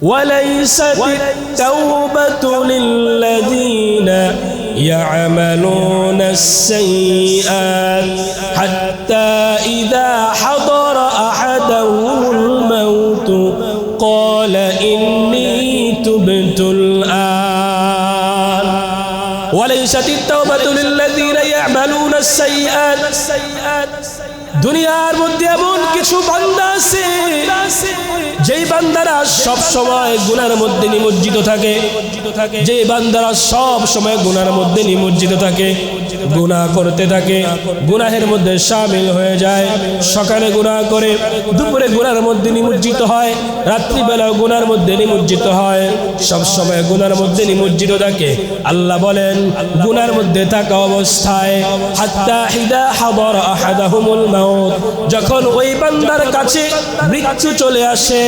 وليست التوبة للذين يعملون السيئات حتى إذا حضر أحدهم الموت قال إني تبت الآن وليست التوبة للذين يعملون السيئات দুনিয়ার মধ্যে এমন কিছু বান্দা আছে যেই বান্দারা সব সময় গুনাহের মধ্যে নিমজ্জিত থাকে, যে বান্দারা সব সময় গুনাহের মধ্যে নিমজ্জিত থাকে, গুনাহ করতে থাকে, গুনাহের মধ্যে শামিল হয়ে যায়। সকালে গুনাহ করে, দুপুরে গুনাহের মধ্যে নিমজ্জিত হয়, রাত্রিবেলাও গুনাহের মধ্যে নিমজ্জিত হয়, সব সময় গুনাহের মধ্যে নিমজ্জিত থাকে। আল্লাহ বলেন গুনাহের মধ্যে থাকা অবস্থায় হাত্তা ইযা হাদারা আহাদাহুমুল মাউত, যখন ওই বান্দার কাছে মৃত্যু চলে আসে,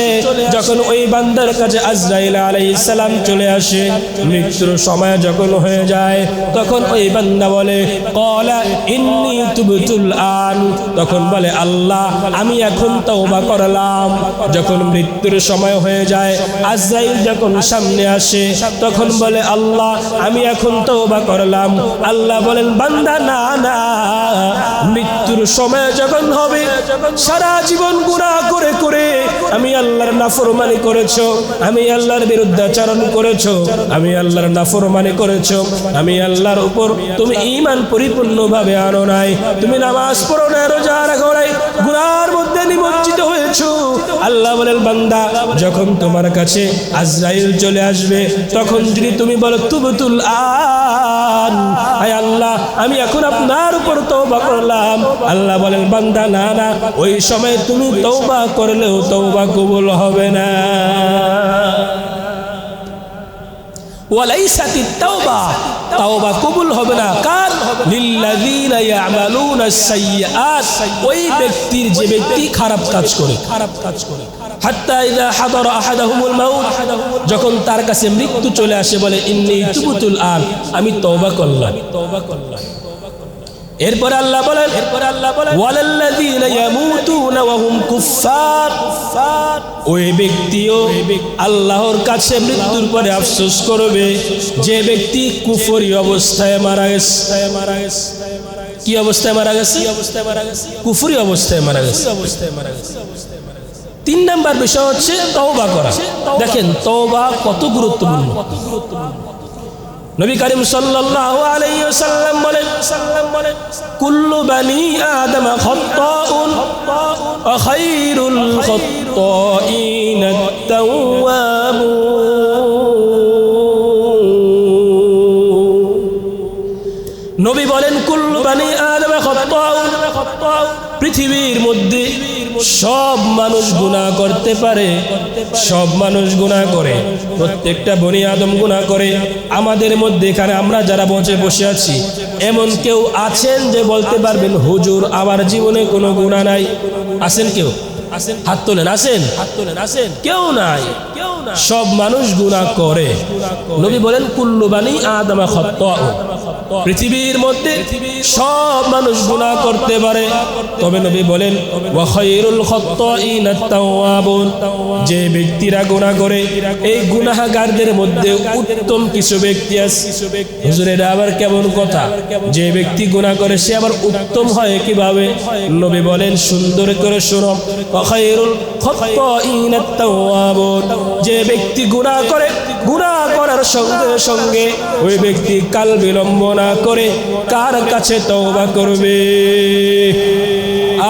যখন ওই বান্দার কাছে আজরাইল আলাইহিস সালাম চলে আসে, মৃত্যুর সময় যখন হয়ে যায়, তখন ওই বান্দা বলে ক্বালা ইন্নী তুবতুল আন, তখন বলে আল্লাহ আমি এখন তওবা করলাম। যখন মৃত্যুর সময় হয়ে যায়, আজরাইল যখন সামনে আসে, তখন বলে আল্লাহ আমি এখন তওবা করলাম। আল্লাহ বলেন বান্দা না না, মৃত্যুর সময় যখন হবে, সারা জীবন গুনাহ করে করে আমি আল্লাহর নাফরমানি করেছো, আমি আল্লাহর বিরুদ্ধাচরণ করেছো, আমি আল্লাহর নাফরমানি করেছো, আমি আল্লাহর উপর তুমি ঈমান পরিপূর্ণভাবে আনো নাই, তুমি নামাজ পড়ো না, রোজা রাখো নাই, গুনাহের মধ্যে নিমজ্জিত হয়েছো। আল্লাহ বলেন বান্দা যখন তোমার কাছে আজরাইল চলে আসবে, তখন যদি তুমি বলো তুবতুল আন, আয় আল্লাহ আমি এখন আপনার উপর তওবা করলাম, আল্লাহ বলেন বান্দা না না, ওই সময় তুমি তওবা করলেও তওবা কবুল হবে না। ওয়ালাইসাতিত তাওবা, তওবা কবুল হবে না কার? লিল্লাযীনা ইয়ামালুনাস সাইয়্যাত, ওই ব্যক্তির যে ব্যক্তি খারাপ কাজ করে, হাত্তা ইযা হাদারা আহাদাহুমুল মাউত, যখন তার কাছে মৃত্যু চলে আসে বলে ইন্নী তুবতুল আন, আমি তওবা করলাম। এরপর আল্লাহ বলেন ওয়ালাল্লাযীনা ইয়ামুতুনা ওয়া হুম কুফফার, ওই ব্যক্তিও আল্লাহর কাছে মৃত্যুর পরে আফসোস করবে যে ব্যক্তি কুফরি অবস্থায় মারা গেছে। কি অবস্থায় মারা গেছে? কুফরি অবস্থায় মারা গেছে। 3 নাম্বার বিষয় হচ্ছে তওবা করা। দেখেন তওবা কত গুরুত্বপূর্ণ। নবী করিম সাল্লাল্লাহু আলাইহি ওয়াসাল্লাম বলেন কুল্লু বানি আদম খাত্তাউন ওয়া খায়রুল খাত্তাইনা আত-তাওয়াবুন। নবী বলেন কুল্লু বানি আদম খাত্তাউন, পৃথিবীর মধ্যে সব মানুষ গুনাহ করতে পারে, সব মানুষ গুনাহ করে, প্রত্যেকটা বনি আদম গুনাহ করে। আমাদের মধ্যে এখানে আমরা যারা বসে আছি, এমন কেউ আছেন যে বলতে পারবেন হুজুর আমার জীবনে কোনো গুনাহ নাই? আছেন কেউ? হাত তোলেন। আছেন? কেউ নাই। সব মানুষ গুনাহ করে। নবী বলেন কুল্লু বানি আদম খাত্তাউন, পৃথিবীর মধ্যে সব মানুষ গুনাহ করতে পারে, তবে নবী বলেন ওয়া খায়রুল খাত্তাইনা আত-তাওয়াবুন, যে ব্যক্তিরা গুনাহ করে এই গুনাহগারদের মধ্যে উত্তম কিছু ব্যক্তি আছে। হুজুর এটা আবার কেমন কথা? যে ব্যক্তি গুনাহ করে সে আবার উত্তম হয় কিভাবে? নবী বলেন সুন্দর করে শোনো, ওয়া খায়রুল খাত্তাইনা আত-তাওয়াবুন, যে ব্যক্তি গুনাহ করে, গুনাহ করার সঙ্গে সঙ্গে ওই ব্যক্তি কাল বিলম্ব না করে কার কাছে তওবা করবে?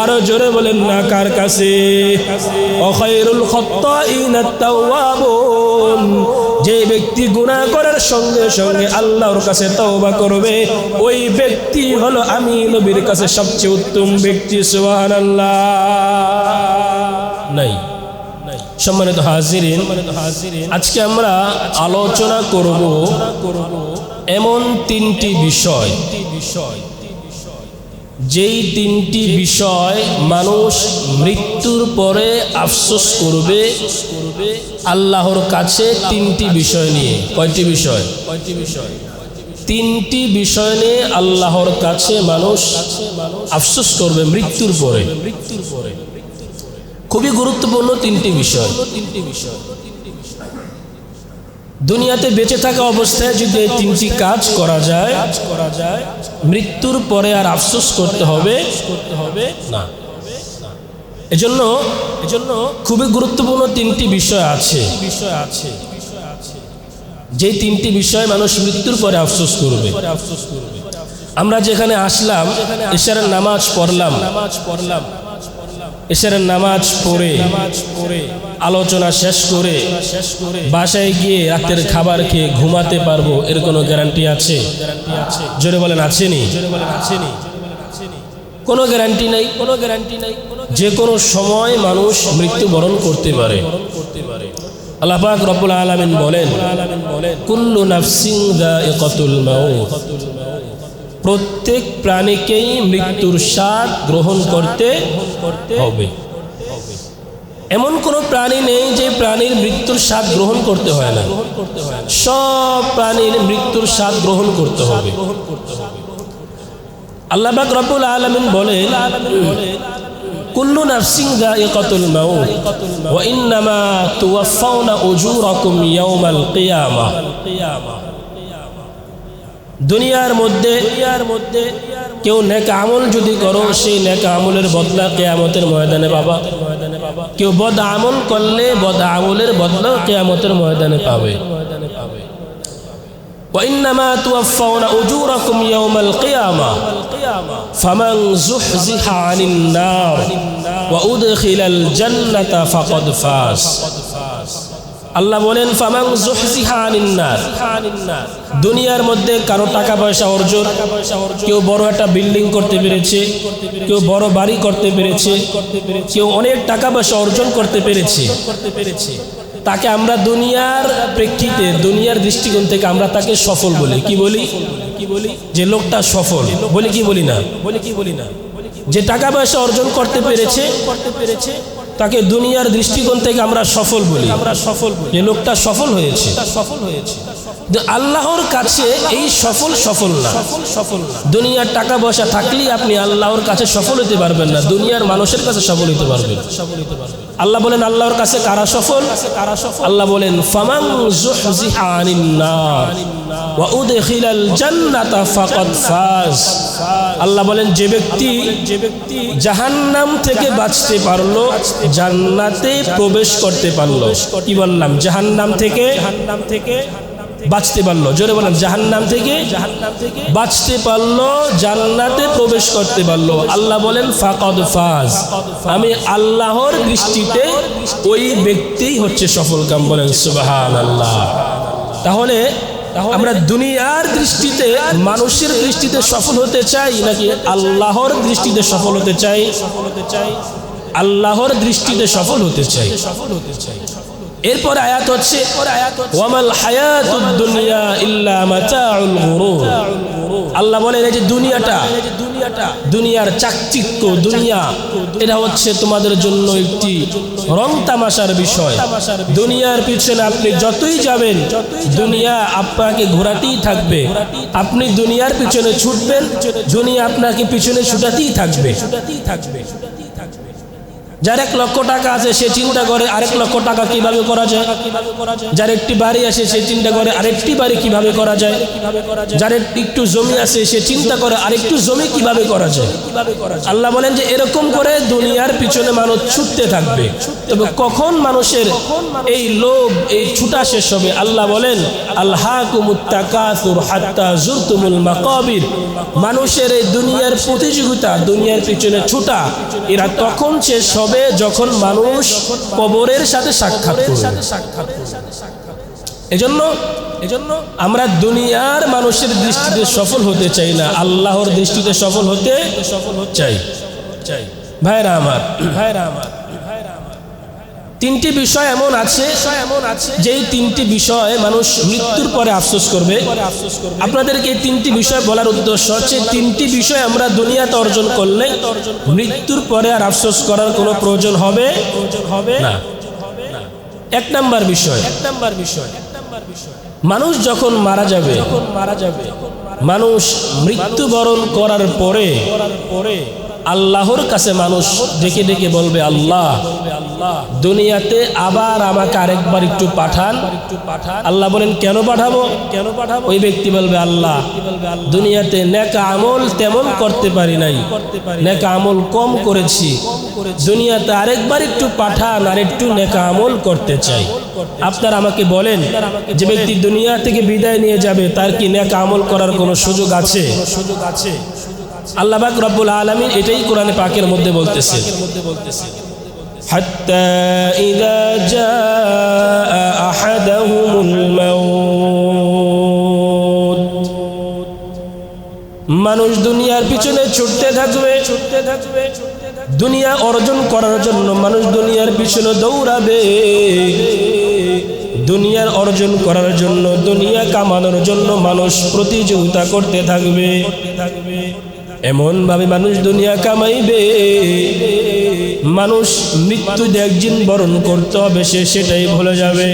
আরো জোরে বলেন না, কার কাছে? ওয়া খায়রুল খাত্তাইনা আত-তাওয়াবুন, যে ব্যক্তি গুনাহ করার সঙ্গে সঙ্গে আল্লাহর কাছে তওবা করবে, ওই ব্যক্তি হলো আমি নবীর কাছে সবচেয়ে উত্তম ব্যক্তি। সুবহানাল্লাহ। নাই সম্মানিত হাজিরিন, আজকে আমরা আলোচনা করব এমন 3টি বিষয়, যেই 3টি বিষয় মানুষ মৃত্যুর পরে আফসোস করবে আল্লাহর কাছে। 3টি বিষয় নিয়ে। কয়টি বিষয়? 3টি বিষয় নিয়ে আল্লাহর কাছে মানুষ আফসোস করবে মৃত্যুর পরে। খুবই গুরুত্বপূর্ণ 3টি বিষয়। দুনিয়াতে বেঁচে থাকা অবস্থায় যদি এই তিনটি কাজ করা যায় মৃত্যুর পরে আর আফসোস করতে হবে না। এজন্য খুবই গুরুত্বপূর্ণ তিনটি বিষয় আছে যে তিনটি বিষয় মানুষ মৃত্যুর পরে আফসোস করবে। আমরা যেখানে আসলাম ইশারের নামাজ পড়লাম, ইশারের নামাজ পড়ে আলোচনা শেষ করে বাসায় গিয়ে রাতের খাবার খেয়ে ঘুমাতে পারবো এর কোনো গ্যারান্টি আছে? জোরে বলেন আছেনি? কোনো গ্যারান্টি নেই। যে কোনো সময় মানুষ মৃত্যুবরণ করতে পারে। আল্লাহ পাক রব্বুল আলামিন বলেন কুল্লু নাফসিন যায়িকাতুল মাউত, প্রত্যেক প্রাণীকেই মৃত্যুর স্বাদ গ্রহণ করতে হবে। এমন কোনো প্রাণী নেই যে প্রাণীর মৃত্যুর স্বাদ গ্রহণ করতে হয় না, সব প্রাণীর মৃত্যুর স্বাদ গ্রহণ করতে হবে। আল্লাহ পাক রব্বুল আলামিন বলেন কুল্লু নাফসিন যায়িকাতুল মাউত ওয়া ইন্নামা তুওয়াফাউনা উজুরাকুম ইয়াওমাল কিয়ামাহ। দুনিয়ার মধ্যে কেউ নেক আমল যদি করো সেই নেক আমলের বদলা কিয়ামতের ময়দানে পাবা। কেউ বদ আমল করলে বদ আমলের বদলা কিয়ামতের ময়দানে পাবে। وإنما توفون أجوركم يوم القيامة فمن زحزح عن النار وأدخل الجنة فقد فاز। আল্লাহ বলেন ফামান যুহজিহা আনিন নার, দুনিয়ার মধ্যে কারো টাকা পয়সা অর্জন, কেউ বড় একটা বিল্ডিং করতে পেরেছে, কেউ বড় বাড়ি করতে পেরেছে, কেউ অনেক টাকা পয়সা অর্জন করতে পেরেছে, তাকে আমরা দুনিয়ার প্রেক্ষিতে দুনিয়ার দৃষ্টিকোণ থেকে আমরা তাকে সফল বলি। কি বলি? যে লোকটা সফল বলি কি বলি না? যে টাকা পয়সা অর্জন করতে পেরেছে তাকে দুনিয়ার দৃষ্টিকোণ থেকে আমরা সফল বলি, যে লোকটা সফল হয়েছে। আল্লাহর কাছে এই সফল না। দুনিয়ার টাকা পয়সা থাকলেই আপনি আল্লাহর কাছে সফল হতে পারবেন না, দুনিয়ার মানুষের কাছে সফল হতে পারবেন। আল্লাহ বলেন আল্লাহর কাছে কারা সফল? আল্লাহ বলেন ফামান যুহজিহা আনিন নার ওয়া উদখিলাল জান্নাতা ফাকাদ ফাজ। আল্লাহ বলেন যে ব্যক্তি জাহান্নাম থেকে বাঁচতে পারলো, জান্নাতে প্রবেশ করতে পারলো। কি বললাম? জাহান্নাম থেকে বাঁচতে পারলো। জোরে বলেন জাহান্নাম থেকে বাঁচতে পারলো, জান্নাতে প্রবেশ করতে পারলো। আল্লাহ বলেন ফাকাদ ফাজ, আমি আল্লাহর দৃষ্টিতে ওই ব্যক্তিই হচ্ছে সফলকাম। বলেন সুবহানাল্লাহ। তাহলে আমরা দুনিয়ার দৃষ্টিতে মানুষের দৃষ্টিতে সফল হতে চাই নাকি আল্লাহর দৃষ্টিতে সফল হতে চাই? আল্লাহর দৃষ্টিতে সফল হতে চাই। এরপর আয়াত হচ্ছে ওয়ামাল হায়াতুদ দুনিয়া ইল্লা মাতাউল গুরুর। আল্লাহ বলেন এই যে দুনিয়ার চাকচিক্য, দুনিয়া এটা হচ্ছে তোমাদের জন্য একটি রং তামাশার বিষয়। দুনিয়ার পিছনে আপনি যতই যাবেন দুনিয়া আপনাকে ঘোরাতেই থাকবে, আপনি দুনিয়ার পিছনে ছুটবেন, দুনিয়া আপনাকে পিছনে ছুটাতেই থাকবে। যার 1 লক্ষ টাকা আছে সে চিন্তা করে আরেক লক্ষ টাকা কিভাবে করা যায়, যার একটি বাড়ি আছে সে চিন্তা করে আরেকটি বাড়ি কিভাবে করা যায়, যার একটু জমি আছে সে চিন্তা করে আরেকটু জমি কিভাবে করা যায়। আল্লাহ বলেন যে এরকম করে দুনিয়ার পিছনে মানুষ ছুটতে থাকবে। তবে কখন মানুষের এই লোভ, এই ছুটা শেষ হবে? আল্লাহ বলেন আলহাকুমুত তাকাসুর হাত্তা যুরতুমুল মাকাবির। মানুষের এই দুনিয়ার প্রতিযোগিতা, দুনিয়ার পিছনে ছুটা, এরা তখন শেষ হবে যখন মানুষ কবরের সাথে সাক্ষাৎ করবে। এজন্য আমরা দুনিয়ার মানুষের দৃষ্টিতে সফল হতে চাই না, আল্লাহর দৃষ্টিতে সফল হতে চাই। ভাইরা আমার, তিনটি বিষয় এমন আছে যেই তিনটি বিষয় মানুষ মৃত্যুর পরে আফসোস করবে। আপনাদেরকে এই তিনটি বিষয় বলার উদ্দেশ্য হচ্ছে তিনটি বিষয় আমরা দুনিয়াতে অর্জন করলে মৃত্যুর পরে আর আফসোস করার কোনো প্রয়োজন হবে না। 1 নাম্বার বিষয়, মানুষ যখন মারা যাবে, মানুষ মৃত্যুবরণ করার পরে আল্লাহর কাছে মানুষ ডেকে ডেকে বলবে, আল্লাহ দুনিয়াতে আবার আমাকে আরেকবার একটু পাঠান। আল্লাহ বলেন, কেন পাঠাবো? ওই ব্যক্তি বলবে, আল্লাহ দুনিয়াতে নেক আমল তেমন করতে পারি নাই, নেক আমল কম করেছি, দুনিয়াতে আরেকবার একটু পাঠান, আর একটু নেক আমল করতে চাই। আপনারা আমাকে বলেন, যে ব্যক্তি দুনিয়া থেকে বিদায় নিয়ে যাবে তার কি নেক আমল করার কোনো সুযোগ আছে? আল্লাহ পাক রব্বুল আলামিন এটাই কোরআনে পাকের মধ্যে বলতেছে, হাত্তা ইযা জাআ আহাদাহুমুল মাউত, মানুষ দুনিয়ার পিছনে ছুটতে থাকবে, দুনিয়া অর্জন করার জন্য মানুষ দুনিয়ার পিছনে দৌড়াবে, দুনিয়ার অর্জন করার জন্য, দুনিয়া কামানোর জন্য মানুষ প্রতিযোগিতা করতে থাকবে। এমন ভাবে মানুষ দুনিয়া কামাইবে, মানুষ মৃত্যু একদিন বরণ করতে হবে, সে সেটাই ভুলে যাবে।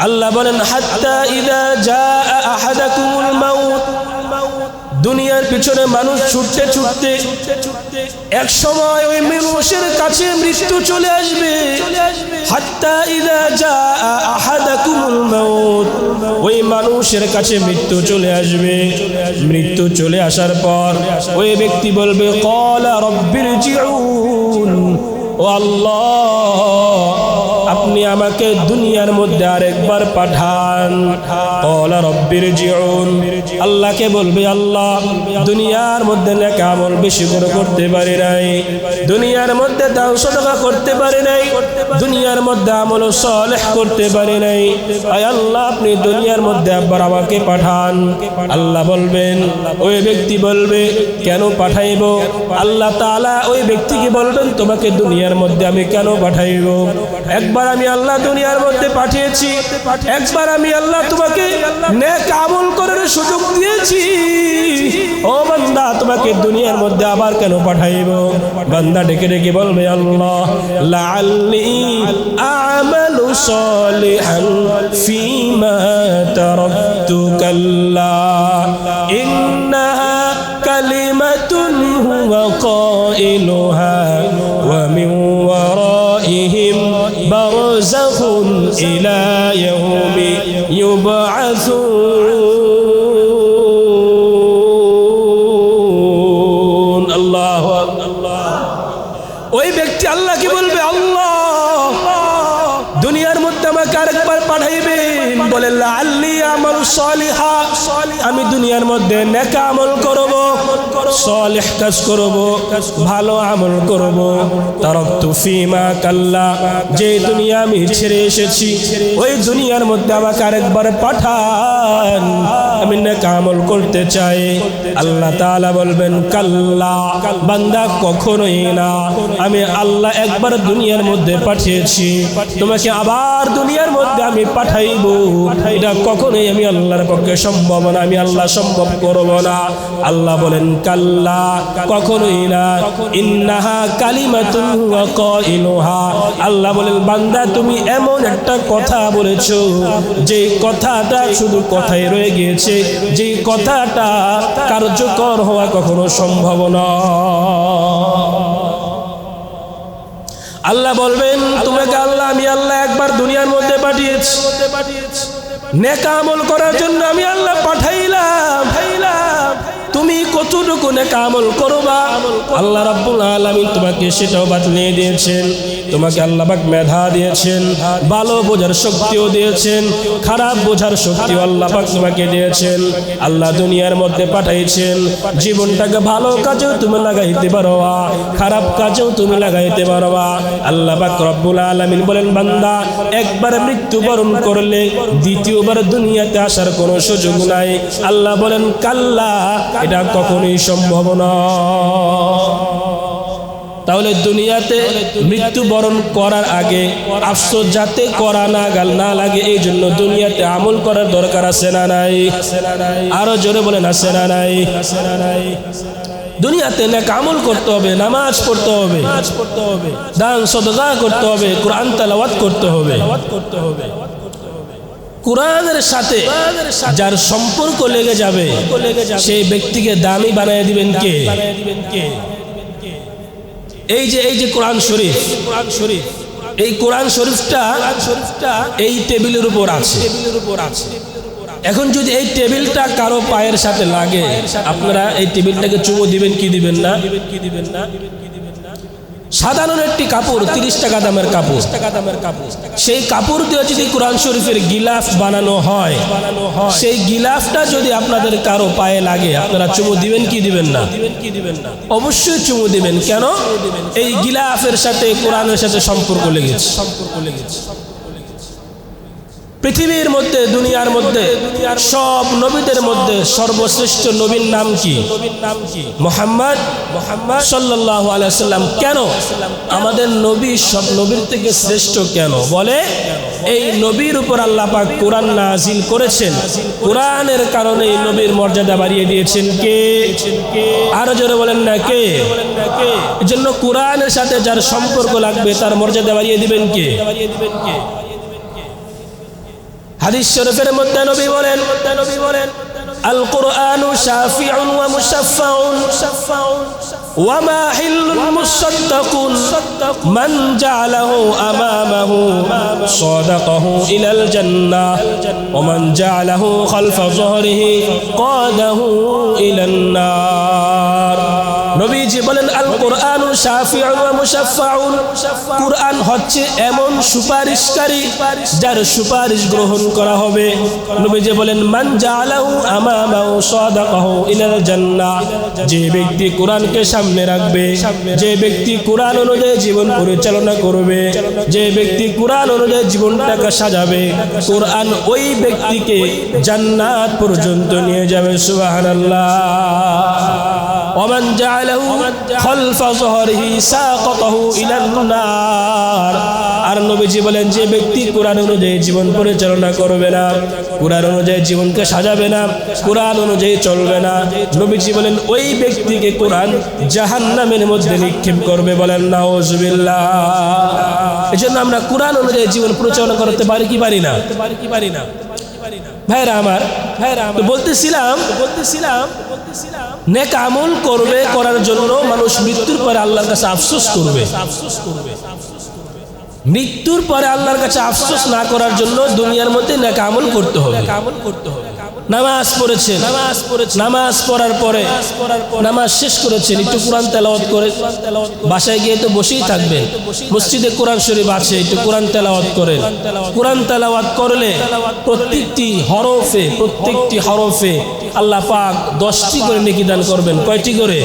আল্লাহ বলেন, হাত্তা ইযা জাআ আহাদাকুমুল মাউত, দুনিয়ার পিছনে মানুষ ছুটতে ছুটতে এক সময় ওই মানুষের কাছে মৃত্যু চলে আসবে। হাত্তা ইযা জাআ আহাদাকুমুল মাউত, ওই মানুষের কাছে মৃত্যু চলে আসবে। মৃত্যু চলে আসার পর ওই ব্যক্তি বলবে, ক্বালা রাব্বিরজিউন, ও আল্লাহ আপনি আমাকে দুনিয়ার মধ্যে আরেকবার পাঠান। ক্বালা রাব্বিরজিউন, আল্লাহকে বলবে, আল্লাহ দুনিয়ার মধ্যে নেক আমল বেশি করে করতে পারি নাই, দুনিয়ার মধ্যে দান সাদাকা করতে পারি নাই, দুনিয়ার মধ্যে আমল সালেহ করতে পারি নাই, আয় আল্লাহ আপনি দুনিয়ার মধ্যে আবার আমাকে পাঠান। আল্লাহ বলবেন, ওই ব্যক্তি বলবে, কেন পাঠাইব? আল্লাহ তাআলা ওই ব্যক্তিকে বলবেন, তোমাকে দুনিয়ার মধ্যে আমি কেন পাঠাইব? একবার আমি আল্লাহ দুনিয়ার মধ্যে পাঠিয়েছি, একবার আমি আল্লাহ তোমাকে নেক আমল করার সুযোগ দিয়েছি, ও বান্দা তোমাকে দুনিয়ার মধ্যে আবার কেন পাঠাইব? বান্দা ডেকে ডেকে বলবে, আল্লাহ লাআল্লি আমালু সালিহান ফীমা তারাকতু, কাল্লা ইন্নাহা কালিমাতুন হুয়া কাইলুহা ওয়া মিন ওয়ারাইহিম বারযাখুন ইলা ইয়াউমি ইউবআসুন। আল্লাহু আকবার। ওই ব্যক্তি আল্লাহকে বলবে, আল্লাহ দুনিয়ার মধ্যে আমাকে আরেকবার পাঠাইবেন। বলে, লাআল্লি আমালু সালিহা, আমি দুনিয়ার মধ্যে নেক আমল করব, সালেহ কাজ করব, ভালো আমল করব। তারাকতু ফীমা কাল্লা, যে দুনিয়া আমি ছেড়ে এসেছি ওই দুনিয়ার মধ্যে আমাকে আরেকবার পাঠান, আমি নেক আমল করতে চাই। আল্লাহ তাআলা বলবেন, কাল্লা বান্দা কখনোই না, আমি আল্লাহ একবার দুনিয়ার মধ্যে পাঠিয়েছি, তোমাকে আবার দুনিয়ার মধ্যে আমি পাঠাইব, এটা কখনোই আমি আল্লাহর পক্ষে সম্ভব না, আমি আল্লাহ সম্ভব করব না। আল্লাহ বলেন, কাল্লা কখনোই না, ইন্নাহা কালিমাতুন ওয়া কাইলুহা, আল্লাহ বলেন, বান্দা তুমি এমন একটা কথা বলেছো যে কথাটা শুধু কথাই রয়ে গিয়েছে, যে কথাটা কার্যকর হওয়া কখনো সম্ভব না। আল্লাহ বলবেন, তোমাকে আল্লাহ আমি আল্লাহ একবার দুনিয়ার মধ্যে পাঠিয়েছি, নেক আমল করার জন্য আমি আল্লাহ পাঠাইলাম, তুমি কতটুকু নেক আমল করবা? আল্লাহ রাব্বুল আলামিন তোমাকে সেটাও বাতলিয়ে দিয়েছেন। তোমাকে আল্লাহ পাক মেধা দিয়েছেন, ভালো বোঝার শক্তিও দিয়েছেন, খারাপ বোঝার শক্তিও আল্লাহ পাক তোমাকে দিয়েছেন। আল্লাহ দুনিয়ার মধ্যে পাঠাইছেন, জীবনটাকে ভালো কাজেও তুমি লাগাইতে পারবা, খারাপ কাজেও তুমি লাগাইতে পারবা। আল্লাহ পাক রব্বুল আলামিন বলেন, বান্দা একবার মৃত্যুবরণ করলে দ্বিতীয়বার দুনিয়াতে আসার কোনো সুযোগ নাই। আল্লাহ বলেন, কাল্লা এটা কখনোই সম্ভব না। তাহলে দুনিয়াতে মৃত্যুবরণ করার আগে আফসোস যাতে করা না লাগে, এই জন্য দুনিয়াতে আমল করার দরকার আছে না নাই? আরো জোরে বলেন, আছে না নাই? দুনিয়াতে নেক আমল করতে হবে, নামাজ পড়তে হবে, দান সদকা করতে হবে, কোরআন তেলাওয়াত করতে হবে। কোরআনের সাথে যার সম্পর্ক লেগে যাবে সেই ব্যক্তিকে দামি বানিয়ে দিবেন কে? এই যে কোরআন শরীফ, এই কোরআন শরীফটা এই টেবিলের উপর আছে। এখন যদি এই টেবিলটা কারো পায়ের সাথে লাগে, আপনারা এই টেবিলটাকে চুমো দিবেন কি দিবেন না? সাধারণ একটি কাপড় 30 টাকা দামের কাপড়, সেই কাপড় দিয়ে যদি কোরআন শরীফের গিলাফ বানানো হয়, সেই গিলাফটা যদি আপনাদের কারো পায়ে লাগে, আপনারা চুমু দিবেন কি দিবেন না? অবশ্যই চুমু দিবেন। কেন? এই গিলাফের সাথে কোরআনের সাথে সম্পর্ক লেগেছে। পৃথিবীর মধ্যে, দুনিয়ার মধ্যে সব নবীদের মধ্যে সর্বশ্রেষ্ঠ নবীর নাম কি? মুহাম্মদ সাল্লাল্লাহু আলাইহি ওয়াসাল্লাম। কেন আমাদের নবী সব নবীর থেকে শ্রেষ্ঠ? কেন বলে? এই নবীর উপর আল্লাহ পাক কোরআন নাজিল করেছেন, কোরআনের কারণে এই নবীর মর্যাদা বাড়িয়ে দিয়েছেন কে? আরো জোরে বলেন না কে? এজন্য কোরআনের সাথে যার সম্পর্ক লাগবে তার মর্যাদা বাড়িয়ে দিবেন কে? হাদিস শরীফের মধ্যে নবী বলেন, আল কুরআনু শাফিউন ওয়া মুশাফফাউন ওয়া মাহিল্লুন মুসাদ্দাকুন মান জাআলাহু আমামাহু সাদাকাহু ইলাল জান্নাহ ওয়া মান জাআলাহু খালফা যহরিহি কাদাহু ইলান নার। নবীজি বলেন, আল কুরআনু শাফিউন ওয়া মুশাফফাউন, কুরআন হচ্ছে এমন সুপারিশকারী যার সুপারিশ গ্রহণ করা হবে। নবীজি বলেন, মান জাআলাহু আমামাহু সাদাকাহু ইলাল জান্নাহ, যে ব্যক্তি কোরআনকে সামনে রাখবে, যে ব্যক্তি কোরআন অনুযায়ী জীবন পরিচালনা করবে, যে ব্যক্তি কোরআন অনুযায়ী জীবনটাকে সাজাবে, কোরআন ওই ব্যক্তিকে জান্নাত পর্যন্ত নিয়ে যাবে। সুবহানাল্লাহ। ওমান জাআলাহু খালফা যহরিহি সাকাতাহু ইলান নার। আর নবীজি বলেন, যে ব্যক্তি কোরআন অনুযায়ী জীবন পরিচালনা করবে না, কোরআন অনুযায়ী জীবনকে সাজাবে না, কোরআন অনুযায়ী চলবে না, নবীজি বলেন ওই ব্যক্তিকে কোরআন জাহান্নামের মধ্যে নিক্ষেপ করবে। বলেন নাউজুবিল্লাহ। এজন্য আমরা কোরআন অনুযায়ী জীবন পরিচালনা করতে পারি কি পারি না? ভাইরা আমার, বলতেছিলাম নেক আমল করবে, করার জন্য মানুষ মৃত্যুর পরে আল্লাহর কাছে আফসোস করবে। মৃত্যুর পরে আল্লাহর কাছে আফসোস না করার জন্য দুনিয়ার মধ্যে নেক আমল করতে হবে। নামাজ পড়েছেন, নামাজ পড়ার পরে নামাজ শেষ করেছেন, একটু কোরআন তেলাওয়াত করে বাসায় গিয়ে তো বসেই থাকবেন। মসজিদে কোরআন শরীফ আছে, একটু কোরআন তেলাওয়াত করেন। কোরআন তেলাওয়াত করলে প্রত্যেকটি হরফে আল্লাহ পাক 10টি করে নেকি দান করবেন। কয়টি করে?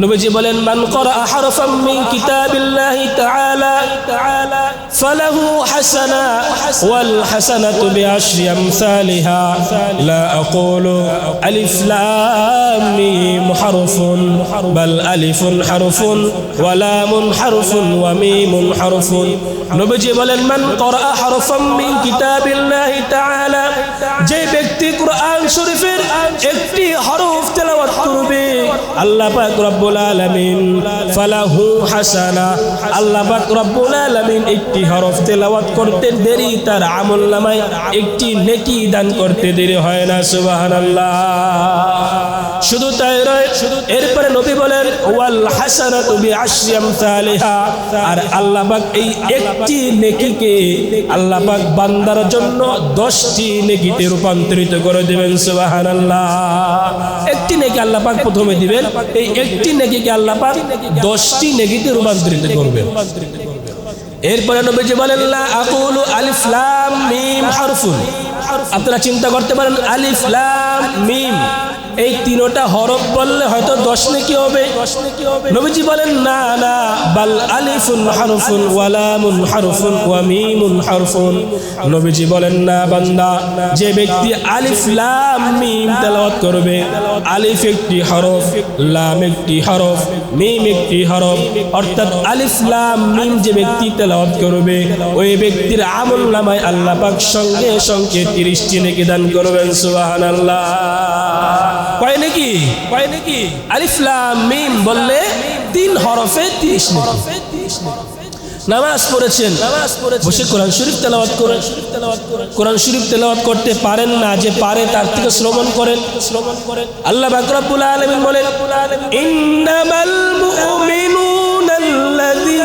নবীজি বলেন, মান ক্বারা হারফাম মিন কিতাবিল্লাহি তাআলা ফালাহু হাসানা ওয়াল হাসানাতু বিআশরি আমসালিহা লা আকুলু আলিফ লাম মিম হারফুন বাল আলিফুন হারফুন ওয়া লামুন হারফুন ওয়া মিমুন হারফুন। নবীজি বলেন, মান ক্বারা হারফাম মিন কিতাবিল্লাহি তাআলা, যে ব্যক্তি কোরআন শরীফের একটি হরফ তেলাওয়াত করবে, আল্লাহ পাক রব্বুল আলামিন ফালাহু হাসানা, আল্লাহ পাক রব্বুল আলামিন একটি হরফ তেলাওয়াত করতে দেরি তার আমলনামায় একটি নেকি দান করতে দেরি হয় না। সুবহানাল্লাহ। শুধু তাই নয়, এরপরে নবী বলেন ওয়াল হাসানাতু বিআশরি আমসালিহা, আর আল্লাহ পাক এই একটি নেকিকে আল্লাহ পাক বান্দার জন্য 10টি নেকিতে রূপান্তরিত করে দিবেন। সুবহানাল্লাহ। একটি নেকি আল্লাহ পাক প্রথমে দিবেন, এই একটি নেকিকে আল্লাহ পাক 10টি নেকিতে রূপান্তরিত করবেন। এরপরে নবীজি বলেন, লা আকুলু আলিফ লাম মিম হারফুন, আপনারা চিন্তা করতে পারেন আলিফ লাম মিম এই তিনটা হরফ বললে হয়তো 10 নেকি হবে। নবীজি বলেন না না, বাল আলিফুন হারফুন ওয়া লামুন হারফুন ওয়া মিমুন হারফুন। নবীজি বলেন না বান্দা, যে ব্যক্তি আলিফ লাম মিম তেলাওয়াত করবে, আলিফ একটি হরফ, লাম একটি হরফ, মিম একটি হরফ, অর্থাৎ আলিফ লাম মিম যে ব্যক্তি তেলাওয়াত করবে, ওই ব্যক্তির আমলনামায় আল্লাহ পাক সঙ্গে সঙ্গে 30টি নেকি দান করবেন। সুবহানাল্লাহ। কয় নেকি? আলিফ লাম মিম বললে 3 হরফে 30 নেকি। নামাজ পড়েছেন, বসে কোরআন শরীফ তেলাওয়াত করেন। কোরআন শরীফ তেলাওয়াত করতে পারেন না, যে পারে তার থেকে শ্রবণ করেন। আল্লাহ পাক রব্বুল আলামিন বলেন, ইন্নামাল মুমিনুনা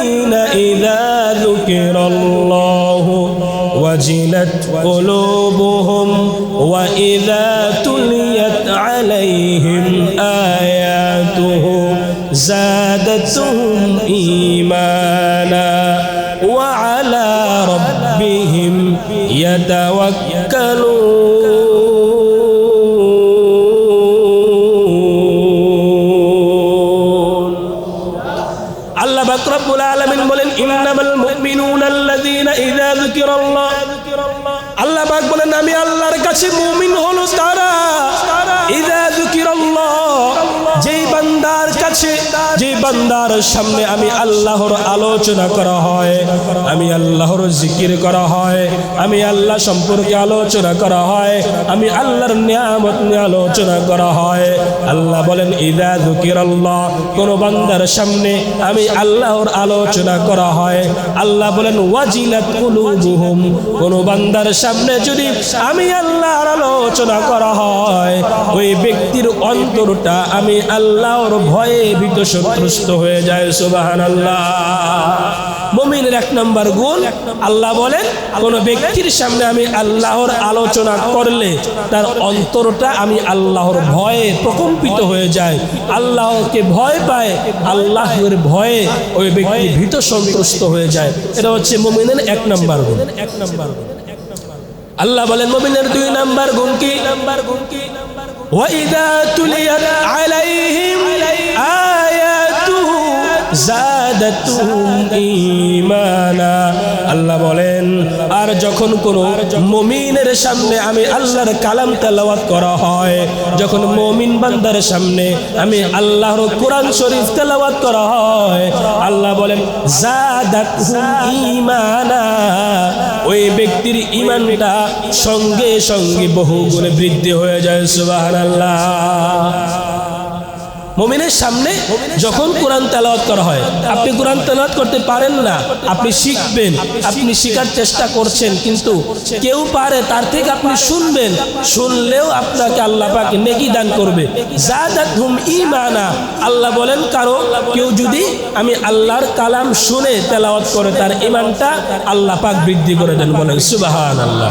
الذين إذا ذكر الله وجلت قلوبهم وإذا تليت عليهم آياته زادتهم إيمانا وعلى ربهم يتوكلون الله পাক রব্বুল আলামিন বলেন ইন্নামাল মুমিনুনা আল্লাযীনা ইযা যুকিরাল্লাহ আল্লাহ পাক বলেন আমি আল্লাহর কাছে মুমিন হলো তারা ইযা যুকিরাল্লাহ যেই বান্দার কাছে যে বান্দার সামনে আমি আল্লাহর আলোচনা করা হয় আমি আল্লাহর জিকির করা হয় আমি আল্লাহ সম্পর্কে আলোচনা করা হয় আমি আল্লাহর নিয়ামত নিয়ে আলোচনা করা হয় আল্লাহ বলেন ইযা যুকিরাল্লাহ কোন বান্দার সামনে আমি আল্লাহর আলোচনা করা হয় আল্লাহ বলেন ওয়াজিলাত কুলুবুহুম কোন বান্দার সামনে যদি আমি আল্লাহর আলোচনা করা হয় ওই ব্যক্তির অন্তরটা আমি আল্লাহর ভয়ে ভীত সন্ত্রস্ত হয়ে যায় সুবহানাল্লাহ মুমিনের এক নাম্বার গুণ আল্লাহ বলেন কোন ব্যক্তির সামনে আমি আল্লাহর আলোচনা করলে তার অন্তরটা আমি আল্লাহর ভয়ে প্রকম্পিত হয়ে যায় আল্লাহকে ভয় পায় আল্লাহর ভয়ে ওই ব্যক্তি ভীত সন্ত্রস্ত হয়ে যায় এটা হচ্ছে মুমিনের এক নাম্বার গুণ আল্লাহ বলেন মুমিনের দুই নাম্বার গুণ কি وَإِذَا تُلِيَتْ عَلَيْهِمْ آيَاتُهُ زَادَتْهُمْ إِيمَانًا আল্লাহ বলেন আর যখন কোন মুমিনের সামনে আমি আল্লাহর কালাম তেলাওয়াত করা হয় যখন মুমিন বান্দার সামনে আমি আল্লাহর কোরআন শরীফ তেলাওয়াত করা হয় আল্লাহ বলেন জাদাতহুম ঈমানা ওই ব্যক্তির ঈমানটা সঙ্গে সঙ্গে বহু গুণে বৃদ্ধি হয়ে যায় সুবহানাল্লাহ মুমিনের সামনে যখন কোরআন তেলাওয়াত করা হয় আপনি কোরআন তেলাওয়াত করতে পারেন না আপনি শিখবেন আপনি শেখার চেষ্টা করছেন কিন্তু কেউ পারে তার থেকে আপনি শুনবেন শুনলেও আপনাকে আল্লাহ পাক নেকি দান করবে জাদাতহুম ঈমানা আল্লাহ বলেন কারো কেউ যদি আমি আল্লাহর কালাম শুনে তেলাওয়াত করে তার ঈমানটা আল্লাহ পাক বৃদ্ধি করে দেন বলেন সুবহানাল্লাহ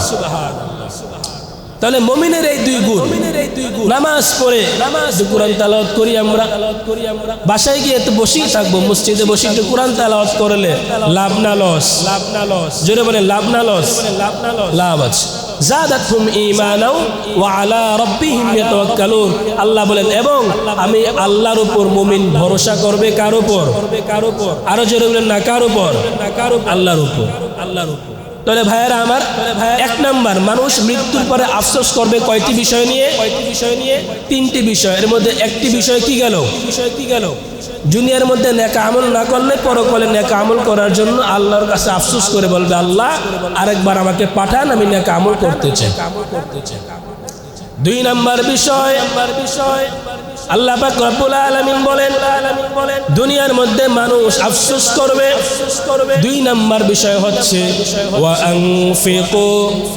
তাহলে মুমিনের এই দুই গুণ নামাজ পড়ে কোরআন তেলাওয়াত করি আমরা বাসায় গিয়ে তো বসেই থাকবো মসজিদে বসে একটু কোরআন তেলাওয়াত করলে লাভ না লস জোরে বলে লাভ না লস লাভ আছে জাদাতহুম ঈমানাও ওয়া আলা রাব্বিহিম ইয়াতাওয়াক্কালুন আল্লাহ বলেন এবং আমি আল্লাহর উপর মুমিন ভরসা করবে কার উপর আরো জোরে বলেন না কার উপর আল্লাহর উপর তাহলে ভাইয়েরা আমার এক নাম্বার মানুষ মৃত্যুর পরে আফসোস করবে কয়টি বিষয় নিয়ে তিনটি বিষয় এর মধ্যে একটি বিষয় কি গেল দুনিয়ার মধ্যে নেক আমল না করলে পরকালে নেক আমল করার জন্য আল্লাহর কাছে আফসোস করে বলবে আল্লাহ আরেকবার আমাকে পাঠান আমি নেক আমল করতে চাই দুই নাম্বার বিষয় আল্লাহ পাক রব্বুল আলামিন বলেন দুনিয়ার মধ্যে মানুষ আফসোস করবে দুই নাম্বার বিষয় হচ্ছে ওয়া আনফিকু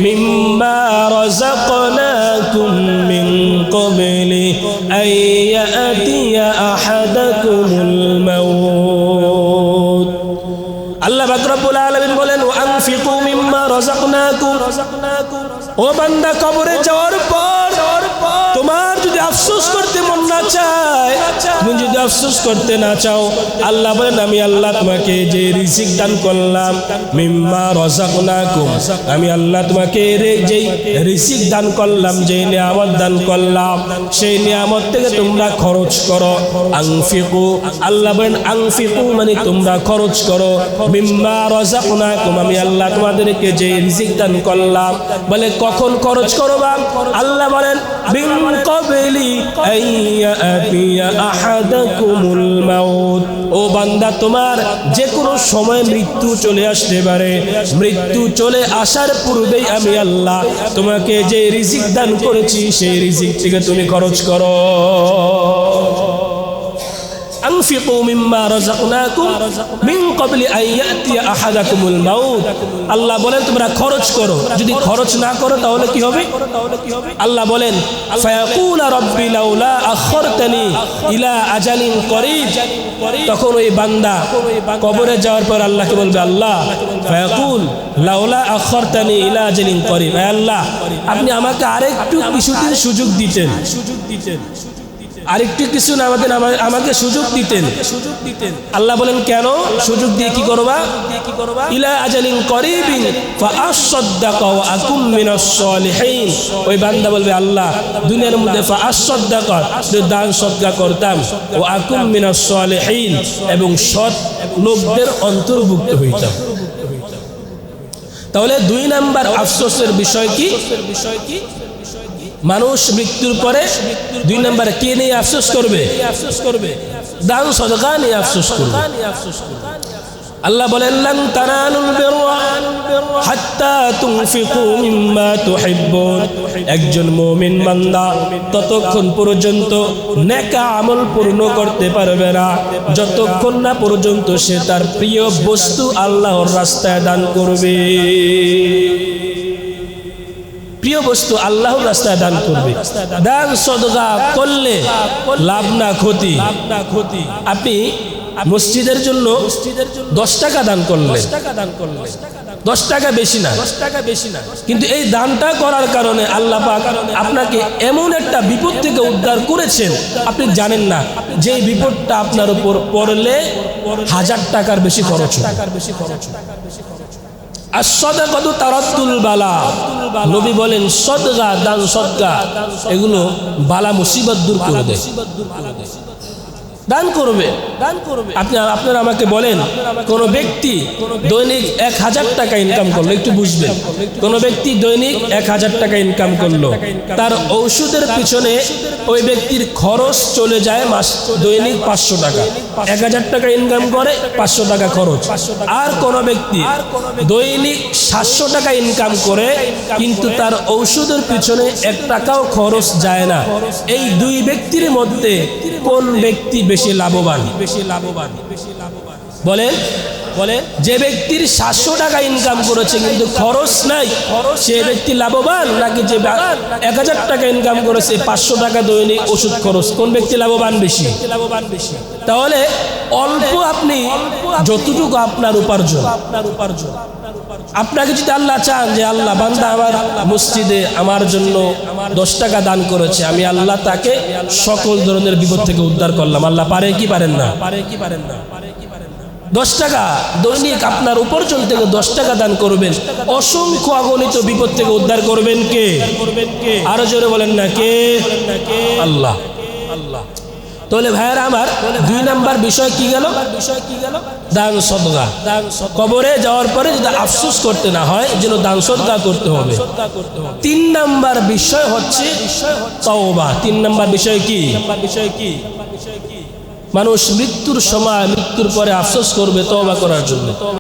মিম্মা রাযাকনাকুম মিন ক্বাবলি আইয়াতিয়া আহাদাকুমুল মাউত আল্লাহ পাক রব্বুল আলামিন বলেন ওয়া আনফিকু মিম্মা রাযাকনাকুম ও বান্দা কবরে যাওয়ার পর তোমার যদি আফসোস করতে মন না চায় তুমি যদি আফসোস করতে না চাও আল্লাহ বলেন আমি আল্লাহ তোমাকে যে রিজিক দান করলাম মিম্মা রাযাকনাকুম আমি আল্লাহ তোমাকে যেই রিজিক দান করলাম যে নিয়ামত দান করলাম সেই নিয়ামত থেকে তোমরা খরচ করো আনফিকু আল্লাহ বলেন আনফিকু মানে তোমরা খরচ করো মিম্মা রাযাকনাকুম আমি আল্লাহ তোমাদেরকে যে রিজিক দান করলাম বলে কখন খরচ করবা আল্লাহ বলেন মিন ক্বাবলি আইয়াতিয়া আহাদাকুমুল মাউত ও বান্দা তোমার যে কোনো সময় মৃত্যু চলে আসতে পারে মৃত্যু চলে আসার পূর্বেই আমি আল্লাহ তোমাকে যে রিজিক দান করেছি সেই রিজিক থেকে তুমি খরচ করো আনফিকু মিম্মা রাযাকনাকুম মিন ক্বাবলি আন ইয়াতিয়া আহাদাকুমুল মাউত। আল্লাহ বলেন তোমরা খরচ করো, যদি খরচ না করো তাহলে কি হবে? আল্লাহ বলেন ফায়াকুলা রাব্বি লাউলা আখরতানি ইলা আজালিন করিব। তখন ওই বান্দা কবরে যাওয়ার পর আল্লাহকে বলবে, আল্লাহ ফায়াকুল লাউলা আখরতানি ইলা আজালিন করিব, হে আল্লাহ আপনি আমাকে আরেকটু কিছুদিন সুযোগ দিতেন, আরেকটু কিছু আমাকে সুযোগ দিতেন। আল্লাহ বলেন কেন সুযোগ দিয়ে কি করবা? ইলা আজালিন করিবিন ফাআসাদদাকা ওয়া আকুম মিনাস সালিহিন। ওই বান্দা বলবে, আল্লাহ দুনিয়ার মধ্যে ফাআসাদদাকা দান সদকা করতাম, ওয়া আকুম মিনাস সালিহিন এবং সৎ লোকদের অন্তর্ভুক্ত হইতাম। তাহলে 2 নাম্বার আফসোসের বিষয় কি? মানুষ মৃত্যুর পরে 2 নম্বরে কে নিয়ে আফসোস করবে? দান সদকা নিয়ে আফসোস করবে। আল্লাহ বলেন লান তানালুল বিররা হাত্তা তুনফিকু মিম্মা তুহিব্বুন। একজন মুমিন বান্দা ততক্ষণ পর্যন্ত নেক আমল পূর্ণ করতে পারবে না যতক্ষণ না পর্যন্ত সে তার প্রিয় বস্তু আল্লাহর রাস্তায় দান করবে। প্রিয় বস্তু আল্লাহর রাস্তায় দান করবে। দান সদকা করলে লাভ না ক্ষতি। আপনি মসজিদের জন্য 10 টাকা দান করলেন, 10 টাকা বেশি না, কিন্তু এই দানটা করার কারণে আল্লাহ পাক আপনাকে এমন একটা বিপদ থেকে উদ্ধার করেছেন আপনি জানেন না, যে বিপদটা আপনার উপর পড়লে 1000 টাকার বেশি খরচ হবে। আর সাদাকাতু তারাদ্দুল বালা। নবী বলেন সদকা, দান সদকা এগুলো বালা মুসিবত দূর করে দেয়। দান করবে। আপনারা আমাকে বলেন, কোন ব্যক্তি দৈনিক 1000 টাকা ইনকাম করলো, একটু বুঝবেন, কোন ব্যক্তি দৈনিক 1000 টাকা ইনকাম করলো, তার ঔষধের পিছনে ওই ব্যক্তির খরচ চলে যায় দৈনিক 500 টাকা। 1000 টাকা ইনকাম করে 500 টাকা খরচ। আর কোন ব্যক্তি দৈনিক 700 টাকা ইনকাম করে কিন্তু তার ঔষধের পিছনে 1 টাকাও খরচ যায় না। এই 2 ব্যক্তির মধ্যে কোন ব্যক্তি বেশি লাভবান? বলেন, যে ব্যক্তির 700 টাকা ইনকাম করেছে কিন্তু খরচ নাই, সে ব্যক্তি লাভবান, নাকি যে 1000 টাকা ইনকাম করেছে 500 টাকা দৈনিক ওষুধ খরচ, কোন ব্যক্তি লাভবান বেশি? তাহলে অল্প আপনি যতটুকু আপনার উপার্জন, আপনাকে যদি আল্লাহ চান যে আল্লাহ বান্দা আমার মসজিদে আমার জন্য 10 টাকা দান করেছে, আমি আল্লাহ তাকে সকল ধরনের বিপদ থেকে উদ্ধার করলাম, আল্লাহ পারে কি পারেন না? 10 টাকা দৈনিক আপনার উপার্জন থেকে 10 টাকা দান করবেন, অসংখ্য অগণিত বিপদ থেকে উদ্ধার করবেন কে? আরো জোরে বলেন না, কে? আল্লাহ। তাহলে ভাইয়েরা আমার 2 নাম্বার বিষয় কি গেল? দান সদকা। কবরে যাওয়ার পরে যদি আফসোস করতে না হয় যেন দান সদকা করতে হবে। 3 নাম্বার বিষয় হচ্ছে তওবা। 3 নাম্বার বিষয় কি? মানুষ মৃত্যুর সময়, মৃত্যুর পরে আফসোস করবে তওবা করার জন্য।